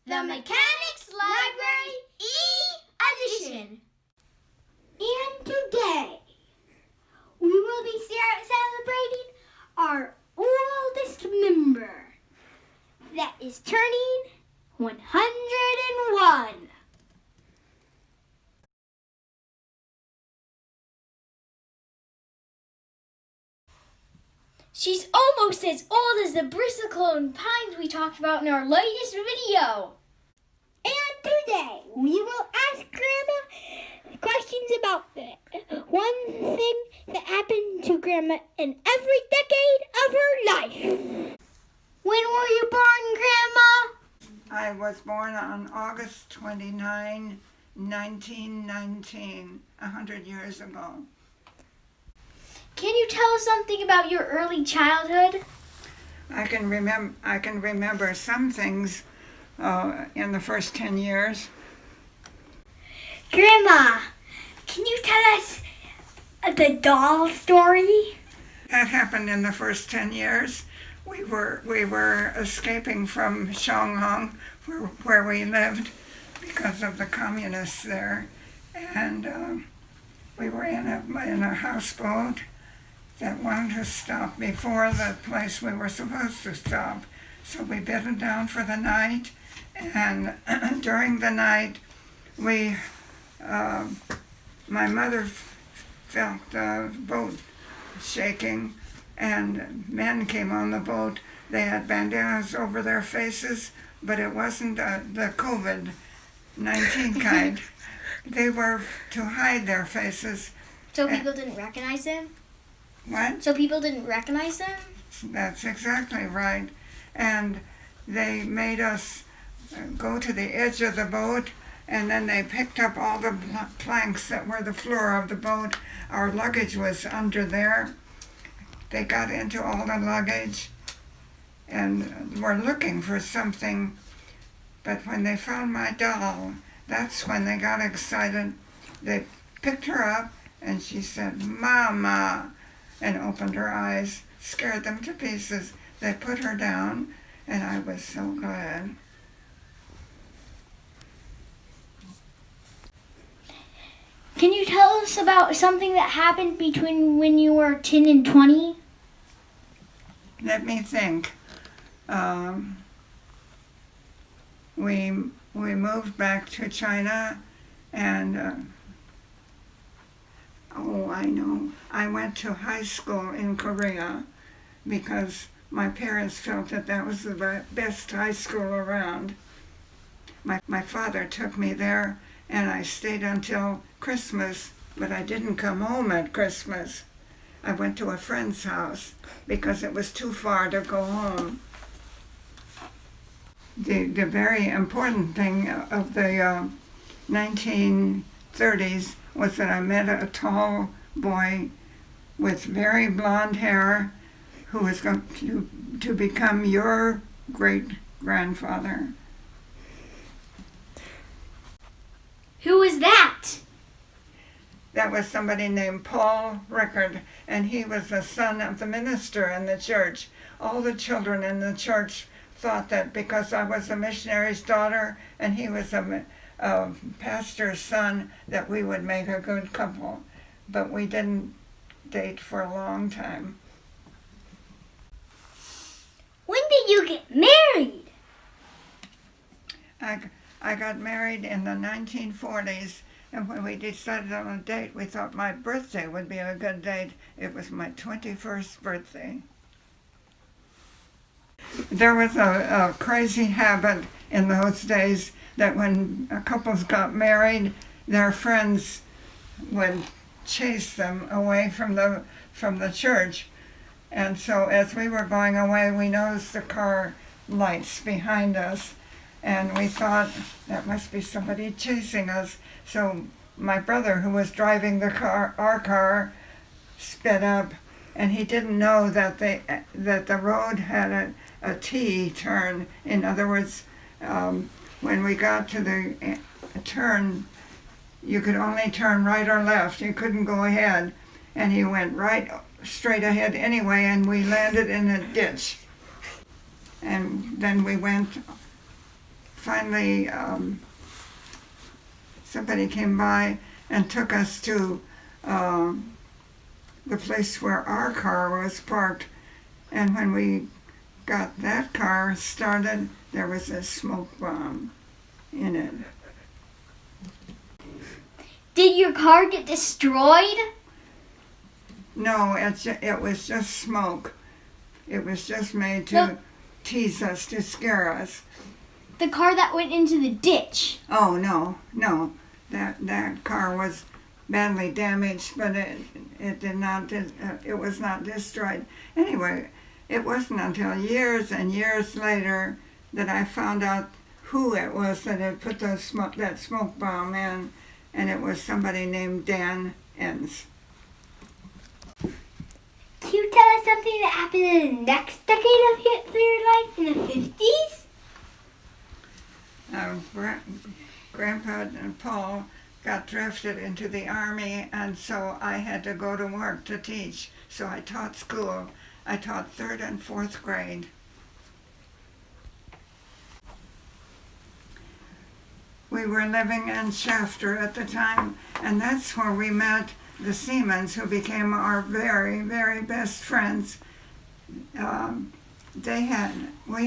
The Mechanics Library E-Edition. And today, we will be celebrating our oldest member that is turning 101. She's almost as old as the bristlecone pines we talked about in our latest video. And today, we will ask Grandma questions about one thing that happened to Grandma in every decade of her life. When were you born, Grandma? I was born on August 29, 1919, 100 years ago. Can you tell us something about your early childhood? I can remember some things in the first 10 years. Grandma, can you tell us the doll story? That happened in the first 10 years. We were escaping from Shanghai, where we lived, because of the communists there, and we were in a houseboat that wanted to stop before the place we were supposed to stop. So we bedded down for the night, and during the night, my mother felt the boat shaking, and men came on the boat. They had bandanas over their faces, but it wasn't the COVID-19 kind. They were to hide their faces. So people didn't recognize them? What? So people didn't recognize them? That's exactly right. And they made us go to the edge of the boat, and then they picked up all the planks that were the floor of the boat. Our luggage was under there. They got into all the luggage and were looking for something. But when they found my doll, that's when they got excited. They picked her up, and she said, "Mama," and opened her eyes, scared them to pieces. They put her down, and I was so glad. Can you tell us about something that happened between when you were 10 and 20? Let me think. We moved back to China, and I know. I went to high school in Korea because my parents felt that was the best high school around. My father took me there, and I stayed until Christmas, but I didn't come home at Christmas. I went to a friend's house because it was too far to go home. The very important thing of the 1930s was that I met a tall boy with very blonde hair who was going to become your great-grandfather. Who was that? That was somebody named Paul Rickard, and he was the son of the minister in the church. All the children in the church thought that because I was a missionary's daughter and he was a pastor's son, that we would make a good couple. But we didn't date for a long time. When did you get married? I got married in the 1940s, and when we decided on a date, we thought my birthday would be a good date. It was my 21st birthday. There was a crazy habit in those days that when couples got married, their friends would chase them away from the church. And so as we were going away, we noticed the car lights behind us, and we thought that must be somebody chasing us. So my brother, who was driving our car, sped up, and he didn't know that the road had a T-turn. In other words, when we got to the turn, you could only turn right or left. You couldn't go ahead. And he went right straight ahead anyway, and we landed in a ditch. And then we went finally somebody came by and took us to the place where our car was parked. And when we got that car started, there was a smoke bomb in it. Did your car get destroyed? No, it was just smoke. It was just made to No. tease us, to scare us. The car that went into the ditch. Oh, no. That car was badly damaged, but it did not, it was not destroyed. Anyway, it wasn't until years and years later that I found out who it was that had put that smoke bomb in, and it was somebody named Dan Enns. Can you tell us something that happened in the next decade of Hitler's life, in the 50s? Grandpa and Paul got drafted into the army, and so I had to go to work to teach. So I taught school. I taught 3rd and 4th grade. We were living in Shafter at the time, and that's where we met the Siemens, who became our very, very best friends. We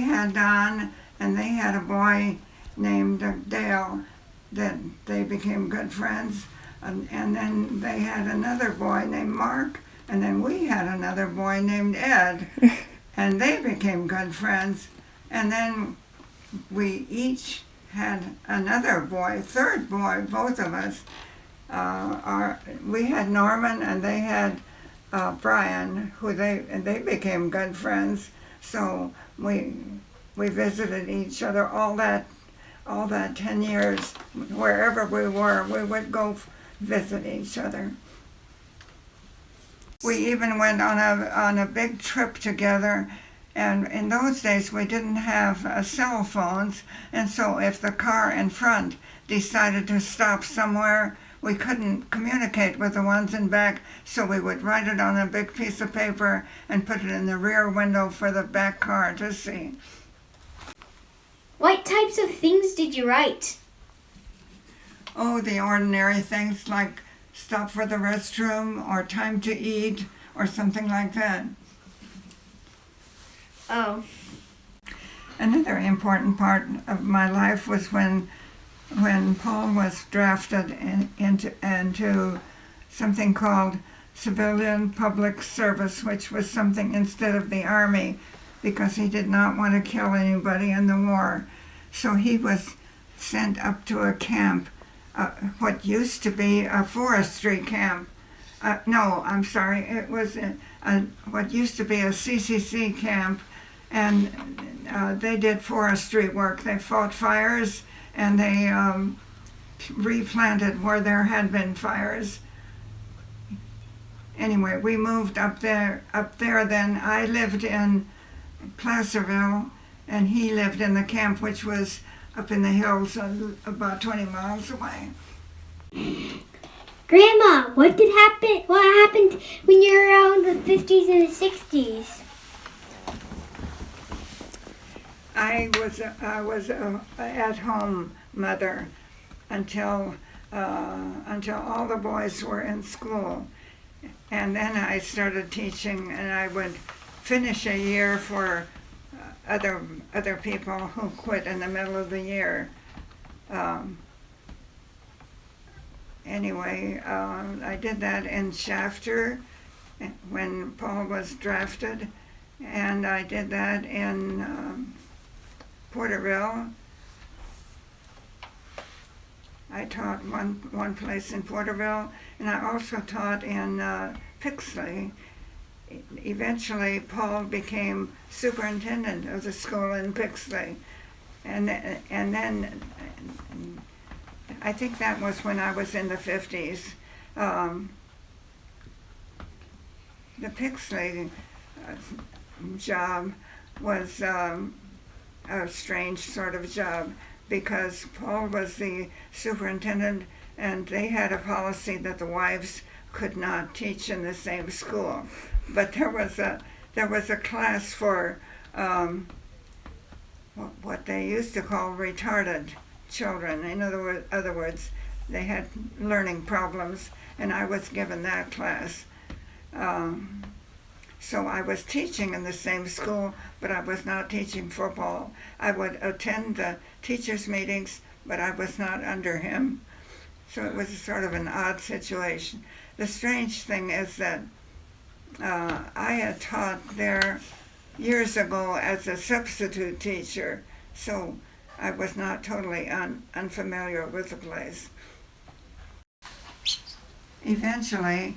had Don, and they had a boy named Dale that they became good friends. And then they had another boy named Mark, and then we had another boy named Ed, and they became good friends. And then we each had another boy, third boy, both of us. We had Norman, and they had Brian, who they became good friends. So we visited each other all that 10 years. Wherever we were, we would go visit each other. We even went on a big trip together, and in those days we didn't have cell phones, and so if the car in front decided to stop somewhere, we couldn't communicate with the ones in back, so we would write it on a big piece of paper and put it in the rear window for the back car to see. What types of things did you write? Oh, the ordinary things like stop for the restroom or time to eat or something like that. Oh. Another important part of my life was when Paul was drafted into something called civilian public service, which was something instead of the army, because he did not want to kill anybody in the war. So he was sent up to a camp, what used to be a forestry camp. It was what used to be a CCC camp, and they did forestry work. They fought fires, and they replanted where there had been fires. Anyway, we moved up there then. I lived in Placerville, and he lived in the camp, which was up in the hills about 20 miles away. Grandma, what happened when you were around the 50s and the 60s? I was a at-home mother until all the boys were in school, and then I started teaching, and I would finish a year for other people who quit in the middle of the year. I did that in Shafter when Paul was drafted, and I did that in Porterville. I taught one place in Porterville, and I also taught in Pixley. Eventually, Paul became superintendent of the school in Pixley, and then I think that was when I was in the 50s. The Pixley job was a strange sort of job, because Paul was the superintendent, and they had a policy that the wives could not teach in the same school. But there was a class for what they used to call retarded children. In other words, they had learning problems, and I was given that class. So I was teaching in the same school, but I was not teaching football. I would attend the teachers' meetings, but I was not under him. So it was sort of an odd situation. The strange thing is that I had taught there years ago as a substitute teacher, so I was not totally unfamiliar with the place. Eventually,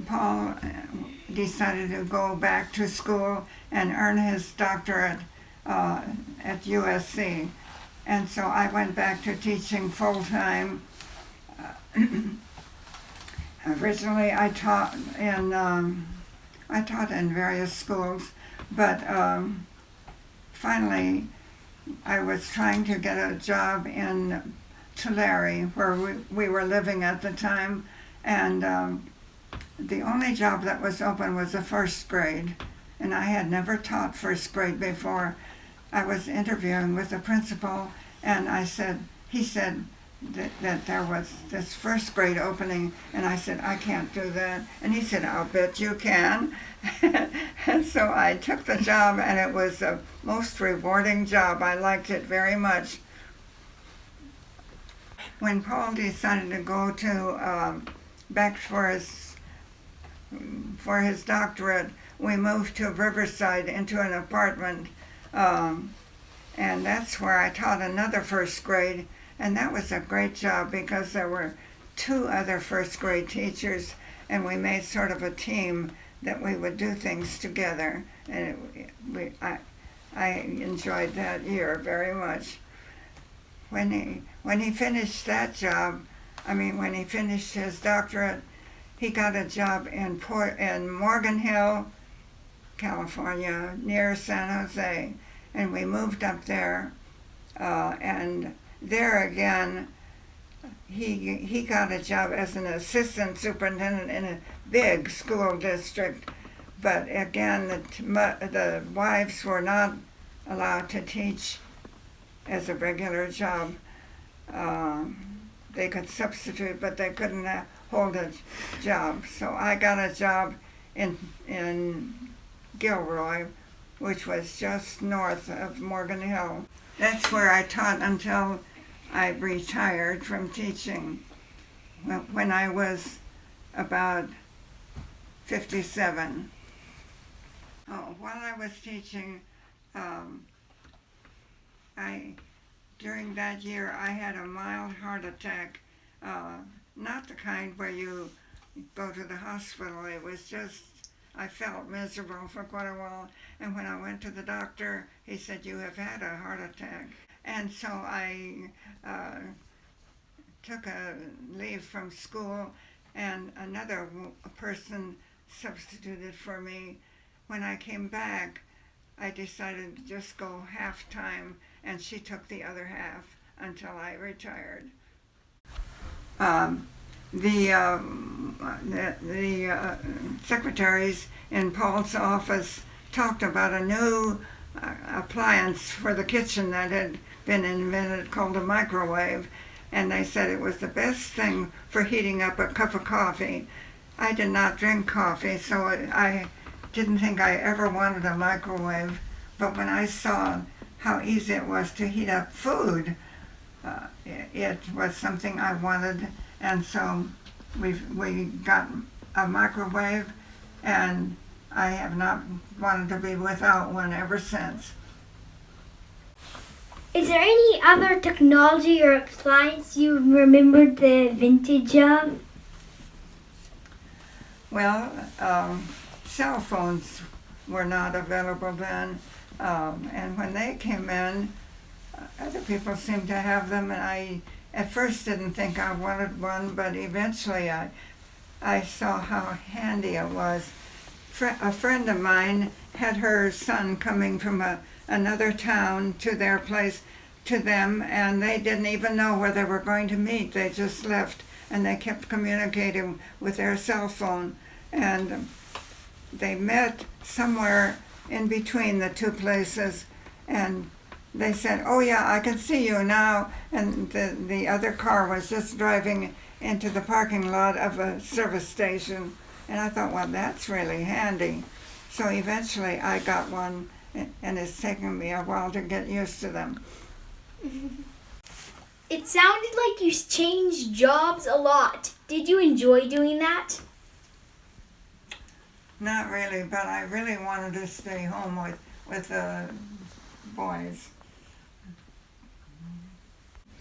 Paul decided to go back to school and earn his doctorate at USC. And so I went back to teaching full-time. Originally, I taught in various schools, but finally, I was trying to get a job in Tulare, where we were living at the time, and the only job that was open was the first grade, and I had never taught first grade before. I was interviewing with the principal, and he said that there was this first grade opening, and I said, I can't do that. And he said, I'll bet you can. And so I took the job, and it was the most rewarding job. I liked it very much. When Paul decided to go to back for his doctorate, we moved to Riverside into an apartment, and that's where I taught another first grade. And that was a great job because there were 2 other first grade teachers, and we made sort of a team that we would do things together. And I enjoyed that year very much. When he finished that job, when he finished his doctorate, he got a job in Morgan Hill, California, near San Jose, and we moved up there, and there again, he got a job as an assistant superintendent in a big school district, but again, the wives were not allowed to teach as a regular job. They could substitute, but they couldn't hold a job. So I got a job in Gilroy, which was just north of Morgan Hill. That's where I taught until I retired from teaching when I was about 57. While I was teaching, during that year I had a mild heart attack, not the kind where you go to the hospital. It was just, I felt miserable for quite a while, and when I went to the doctor, he said, you have had a heart attack. And so I took a leave from school, and another person substituted for me. When I came back, I decided to just go half-time, and she took the other half until I retired. The secretaries in Paul's office talked about a new appliance for the kitchen that had been invented called a microwave, and they said it was the best thing for heating up a cup of coffee. I did not drink coffee, so I didn't think I ever wanted a microwave, but when I saw how easy it was to heat up food, it was something I wanted, and so we got a microwave, and I have not wanted to be without one ever since. Is there any other technology or appliance you remembered the vintage of? Well, cell phones were not available then, and when they came in, other people seemed to have them, and I at first didn't think I wanted one, but eventually I saw how handy it was. A friend of mine had her son coming from another town to their place, to them, and they didn't even know where they were going to meet. They just left, and they kept communicating with their cell phone, and they met somewhere in between the two places, and they said, "Oh yeah, I can see you now." And the other car was just driving into the parking lot of a service station. And I thought, well, that's really handy. So eventually I got one, and it's taken me a while to get used to them. It sounded like you changed jobs a lot. Did you enjoy doing that? Not really, but I really wanted to stay home with the boys.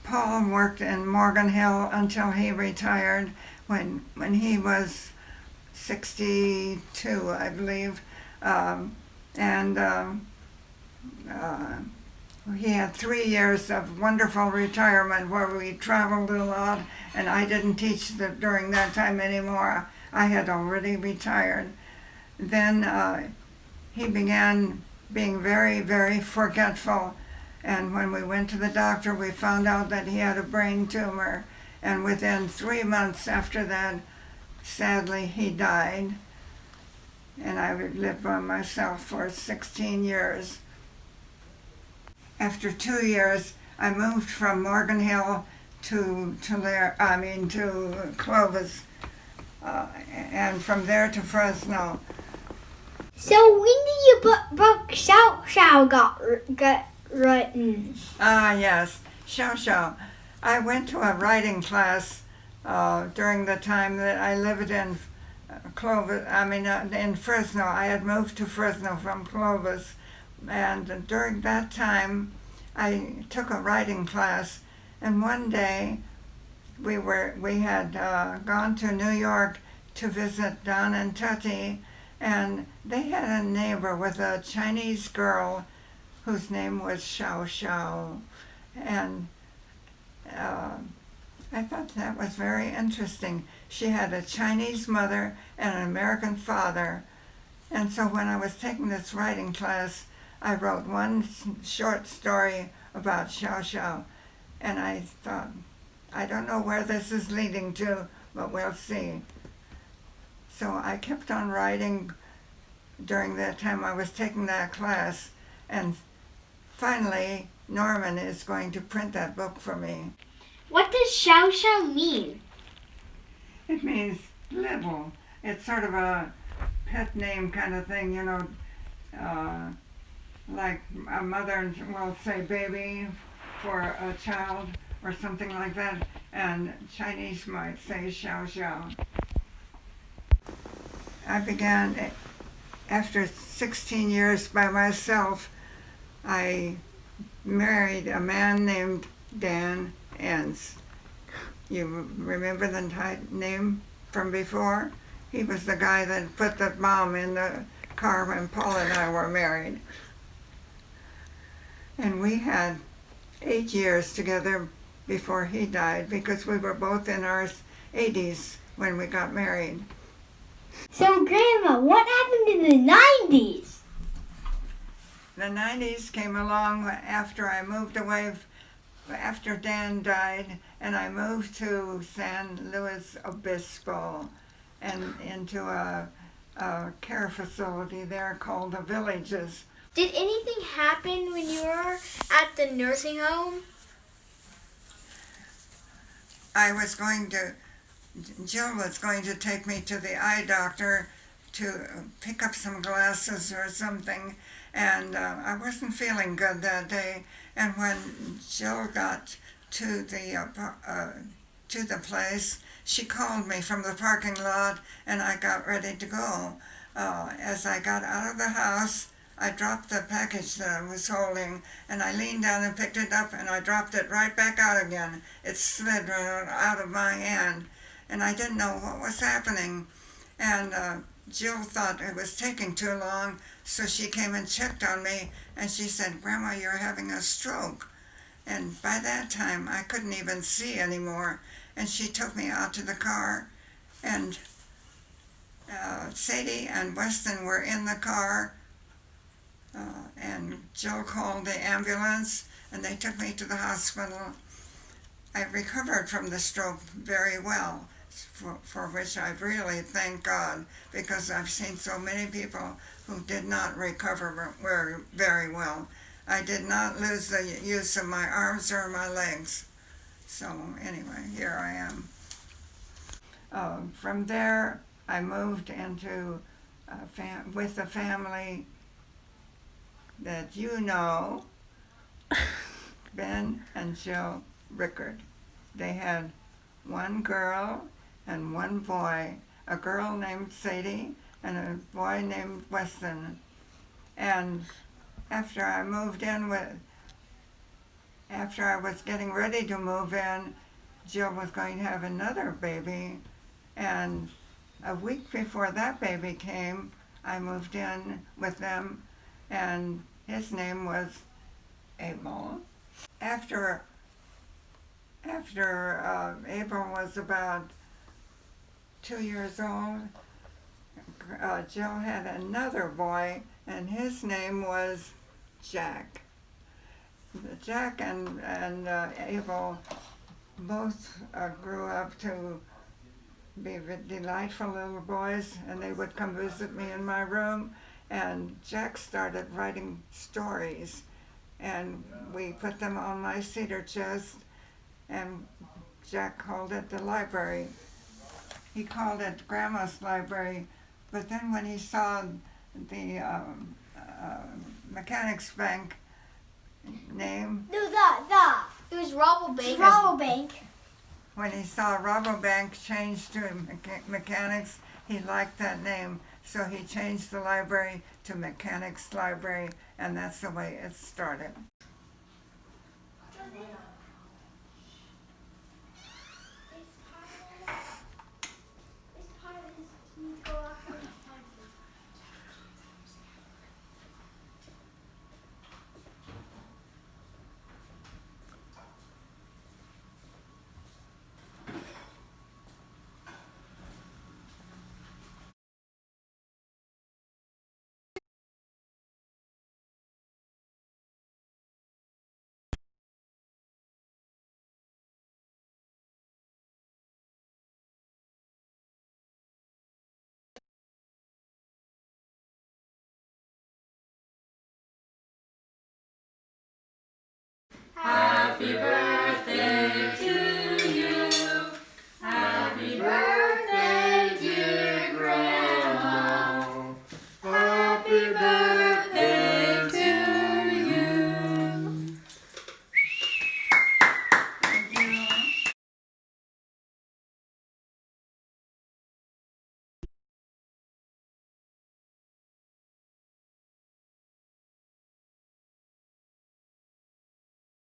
Paul worked in Morgan Hill until he retired when he was 62, I believe. He had 3 years of wonderful retirement where we traveled a lot, and I didn't teach during that time anymore. I had already retired. Then he began being very, very forgetful, and when we went to the doctor, we found out that he had a brain tumor, and within 3 months after that, sadly, he died. And I lived by myself for 16 years. After 2 years, I moved from Morgan Hill to Clovis, and from there to Fresno. So when did your book Xiao Xiao got written? Yes, Xiao Xiao. I went to a writing class during the time that I lived in in Fresno. I had moved to Fresno from Clovis, and during that time, I took a writing class. And one day, we had gone to New York to visit Don and Tutty, and they had a neighbor with a Chinese girl whose name was Xiao Xiao, and I thought that was very interesting. She had a Chinese mother and an American father, and so when I was taking this writing class, I wrote one short story about Xiao Xiao, and I thought, I don't know where this is leading to, but we'll see. So I kept on writing during that time I was taking that class, and finally Norman is going to print that book for me. What does Xiao Xiao mean? It means little. It's sort of a pet name kind of thing, like a mother will say baby for a child or something like that, and Chinese might say Xiao Xiao. I began, after 16 years by myself, I married a man named Dan Enns. You remember the name from before? He was the guy that put the bomb in the car when Paul and I were married. And we had 8 years together before he died, because we were both in our 80s when we got married. So, Grandma, what happened in the 90s? The 90s came along after I moved away, after Dan died, and I moved to San Luis Obispo and into a care facility there called the Villages. Did anything happen when you were at the nursing home? Jill was going to take me to the eye doctor to pick up some glasses or something, and I wasn't feeling good that day. And when Jill got to the place, she called me from the parking lot, and I got ready to go. As I got out of the house, I dropped the package that I was holding, and I leaned down and picked it up, and I dropped it right back out again. It slid right out of my hand, and I didn't know what was happening. And Jill thought it was taking too long, so she came and checked on me, and she said, "Grandma, you're having a stroke." And by that time, I couldn't even see anymore, and she took me out to the car, and Sadie and Weston were in the car, and Jill called the ambulance, and they took me to the hospital. I recovered from the stroke very well, for which I really thank God, because I've seen so many people who did not recover very well. I did not lose the use of my arms or my legs. So anyway, here I am. From there, I moved into with a family that you know, Ben and Jill Rickard. They had one girl and one boy, a girl named Sadie and a boy named Weston. And after I moved in after I was getting ready to move in, Jill was going to have another baby. And a week before that baby came, I moved in with them, and his name was Abel. After Abel was about 2 years old, Jill had another boy, and his name was Jack. Jack and Abel both grew up to be delightful little boys, and they would come visit me in my room. And Jack started writing stories, and we put them on my cedar chest, and Jack called it the library. He called it Grandma's library, but then when he saw the Mechanics Bank name, No, it was Rabobank. Rabobank. when he saw Rabobank change to Mechanics, he liked that name, so he changed the library to Mechanics Library, and that's the way it started. Happy birthday.